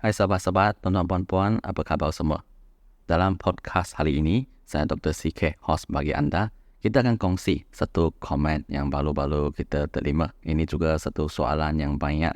Hai sahabat-sahabat, tuan-tuan puan-puan, apa khabar semua? Dalam podcast hari ini, saya Dr. CK, host bagi anda. Kita akan kongsi satu komen yang baru-baru kita terima. Ini juga satu soalan yang banyak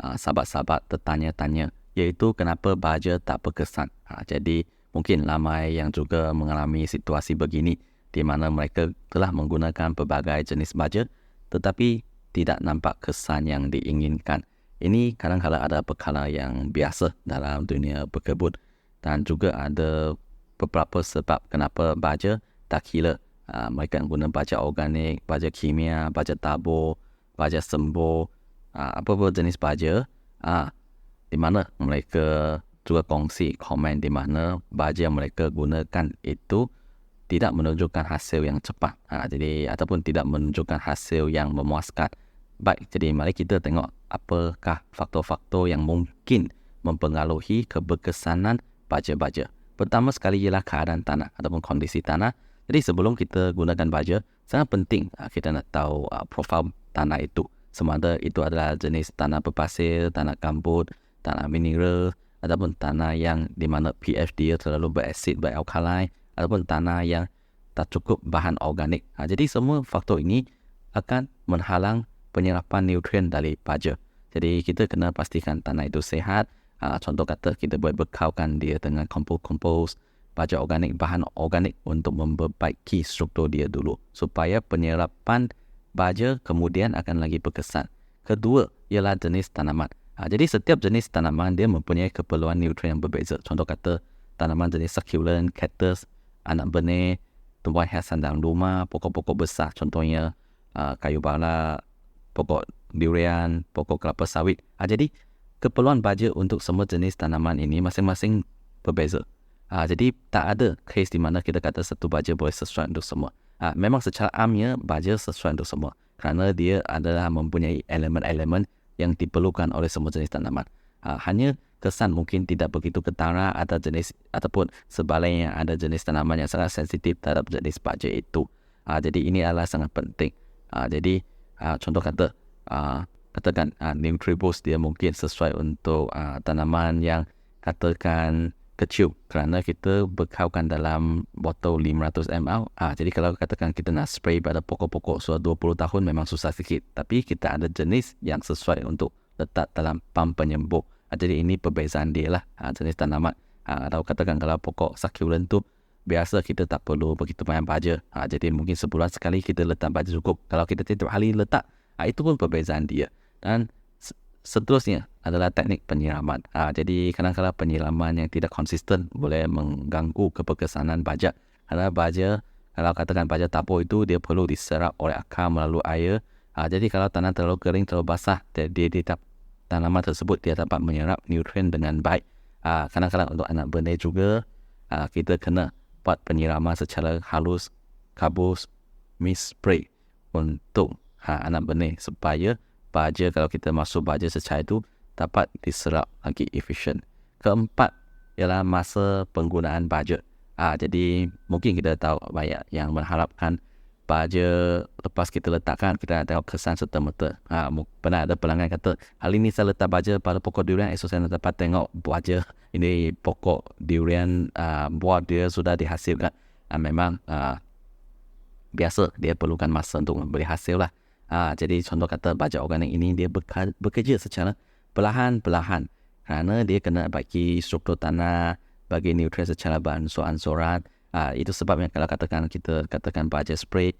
sahabat-sahabat tertanya-tanya, iaitu kenapa baja tak berkesan. Jadi, mungkin ramai yang juga mengalami situasi begini, di mana mereka telah menggunakan pelbagai jenis baja, tetapi tidak nampak kesan yang diinginkan. Ini kadang-kadang ada perkara yang biasa dalam dunia berkebun dan juga ada beberapa sebab kenapa baja tak kira. Mereka guna baja organik, baja kimia, baja tabur, baja sembur, apa-apa jenis baja. Di mana mereka juga kongsi komen di mana baja yang mereka gunakan itu tidak menunjukkan hasil yang cepat. Jadi ataupun tidak menunjukkan hasil yang memuaskan. Baik, jadi mari kita tengok apakah faktor-faktor yang mungkin mempengaruhi keberkesanan baja-baja. Pertama sekali ialah keadaan tanah ataupun kondisi tanah. Jadi sebelum kita gunakan baja, sangat penting kita nak tahu profil tanah itu. Sama ada itu adalah jenis tanah berpasir, tanah gambut, tanah mineral, ataupun tanah yang di mana pH dia terlalu berasid, beralkali, ataupun tanah yang tak cukup bahan organik. Jadi semua faktor ini akan menghalang penyerapan nutrien dari baja. Jadi kita kena pastikan tanah itu sehat. Contoh kata kita boleh bekalkan dia dengan kompos baja organik, bahan organik untuk memperbaiki struktur dia dulu supaya penyerapan baja kemudian akan lagi berkesan. Kedua ialah jenis tanaman. Jadi setiap jenis tanaman dia mempunyai keperluan nutrien yang berbeza. Contoh kata tanaman jenis succulent, cactus, anak benih, tumbuhan hiasan dalam rumah, pokok-pokok besar contohnya kayu bara, pokok durian, pokok kelapa sawit. Jadi keperluan baja untuk semua jenis tanaman ini masing-masing berbeza. Jadi tak ada case di mana kita kata satu baja boleh sesuai untuk semua. Memang secara amnya baja sesuai untuk semua kerana dia adalah mempunyai elemen-elemen yang diperlukan oleh semua jenis tanaman. Hanya kesan mungkin tidak begitu ketara atau jenis ataupun sebaliknya ada jenis tanaman yang sangat sensitif terhadap jenis baja itu. Jadi ini adalah sangat penting. Jadi contoh kata katakan Nutriboost dia mungkin sesuai untuk tanaman yang katakan kecil kerana kita bekalkan dalam botol 500 ml. Jadi kalau katakan kita nak spray pada pokok-pokok sudah 20 tahun memang susah sikit, tapi kita ada jenis yang sesuai untuk letak dalam pam penyembur. Jadi ini perbezaan dia lah jenis tanaman. Atau katakan kalau pokok succulent tu biasa kita tak perlu begitu banyak baja. Jadi mungkin sebulan sekali kita letak baja cukup. Kalau kita tiap hari letak, itu pun perbezaan dia. Dan seterusnya adalah teknik penyiraman. Jadi kadang-kadang penyiraman yang tidak konsisten boleh mengganggu keberkesanan baja. Kerana baja, kalau katakan baja tabur itu dia perlu diserap oleh akar melalui air. Jadi kalau tanah terlalu kering, terlalu basah, tanaman tersebut dia dapat menyerap nutrien dengan baik. Kadang-kadang untuk anak benih juga kita kena buat penyiraman secara halus, kabus, mist spray untuk anak benih supaya baja kalau kita masuk baja secara itu dapat diserap lagi efisien. Keempat ialah masa penggunaan baja. Jadi mungkin kita tahu banyak yang mengharapkan baja lepas kita letakkan kita nak tengok kesan serta-merta. Pernah ada pelanggan kata hari ini saya letak baja pada pokok durian, esok saya dapat tengok baja ini pokok durian buah dia sudah dihasilkan. Memang biasa dia perlukan masa untuk memberi hasil lah. Jadi contoh kata baja organik ini dia bekerja secara perlahan-perlahan kerana dia kena bagi struktur tanah, bagi nutrien secara beransur-ansuran. Itu sebabnya kalau kita katakan baja spray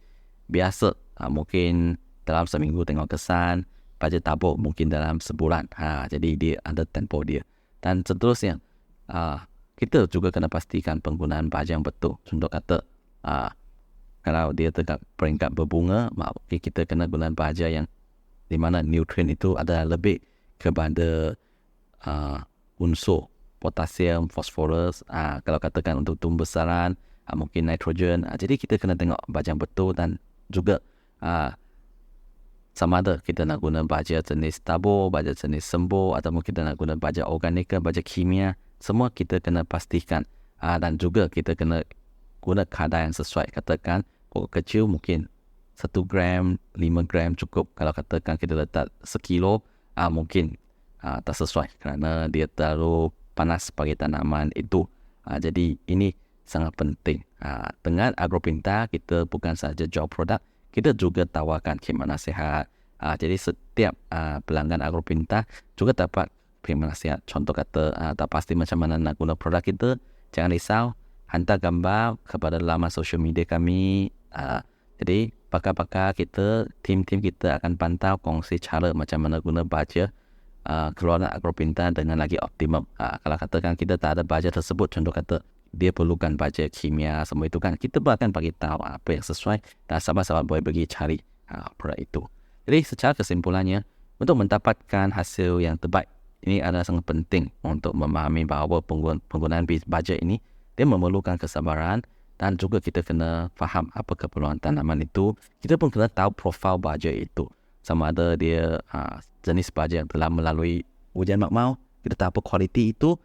biasa mungkin dalam seminggu tengok kesan, baja tabur mungkin dalam sebulan. Jadi dia ada tempo dia. Dan seterusnya kita juga kena pastikan penggunaan baja yang betul. Contoh kata kalau dia tegak peringkat berbunga, maka kita kena gunakan baja yang di mana nutrien itu adalah lebih kepada unsur potasium, fosforus, kalau katakan untuk tumbuh besaran, mungkin nitrogen. Jadi kita kena tengok baja yang betul dan juga sama ada kita nak guna baja jenis tabur, baja jenis sembur atau kita nak guna baja organik, baja kimia. Semua kita kena pastikan dan juga kita kena guna kadar yang sesuai. Katakan pokok kecil mungkin 1 gram, 5 gram cukup. Kalau katakan kita letak sekilo, mungkin tak sesuai kerana dia terlalu panas bagi tanaman itu. Jadi ini sangat penting. Dengan Agropinta kita bukan sahaja jual produk, kita juga tawarkan khidmat nasihat. Jadi setiap pelanggan Agropinta juga dapat khidmat nasihat. Contoh kata tak pasti macam mana nak guna produk kita, jangan risau, hantar gambar kepada laman social media kami. Jadi pakar-pakar kita, tim-tim kita akan pantau kongsi cara macam mana guna baja keluaran Agropinta dengan lagi optimum. Kalau katakan kita tak ada baja tersebut, contoh kata dia perlukan baja kimia semua itu kan, kita pun akan bagi tahu apa yang sesuai dan sahabat-sahabat boleh pergi cari produk itu. Jadi secara kesimpulannya, untuk mendapatkan hasil yang terbaik, ini adalah sangat penting untuk memahami bahawa penggunaan baja ini dia memerlukan kesabaran dan juga kita kena faham apa keperluan tanaman itu. Kita pun kena tahu profil baja itu, sama ada dia jenis baja yang telah melalui ujian makmau, kita tahu apa kualiti itu.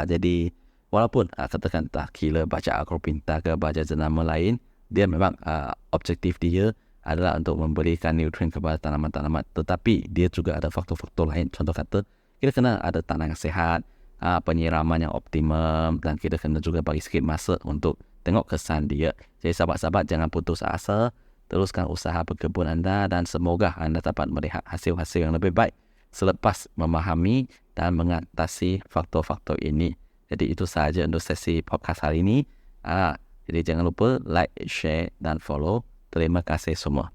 Jadi walaupun katakan tak kira baja Agropinta ke baja jenama lain, dia memang objektif dia adalah untuk memberikan nutrien kepada tanaman-tanaman, tetapi dia juga ada faktor-faktor lain. Contoh kata kita kena ada tanah yang sehat, penyiraman yang optimum, dan kita kena juga bagi sikit masa untuk tengok kesan dia. Jadi sahabat-sahabat jangan putus asa, teruskan usaha berkebun anda dan semoga anda dapat melihat hasil-hasil yang lebih baik selepas memahami dan mengatasi faktor-faktor ini. Jadi itu sahaja untuk sesi podcast hari ini. Jadi jangan lupa like, share dan follow. Terima kasih semua.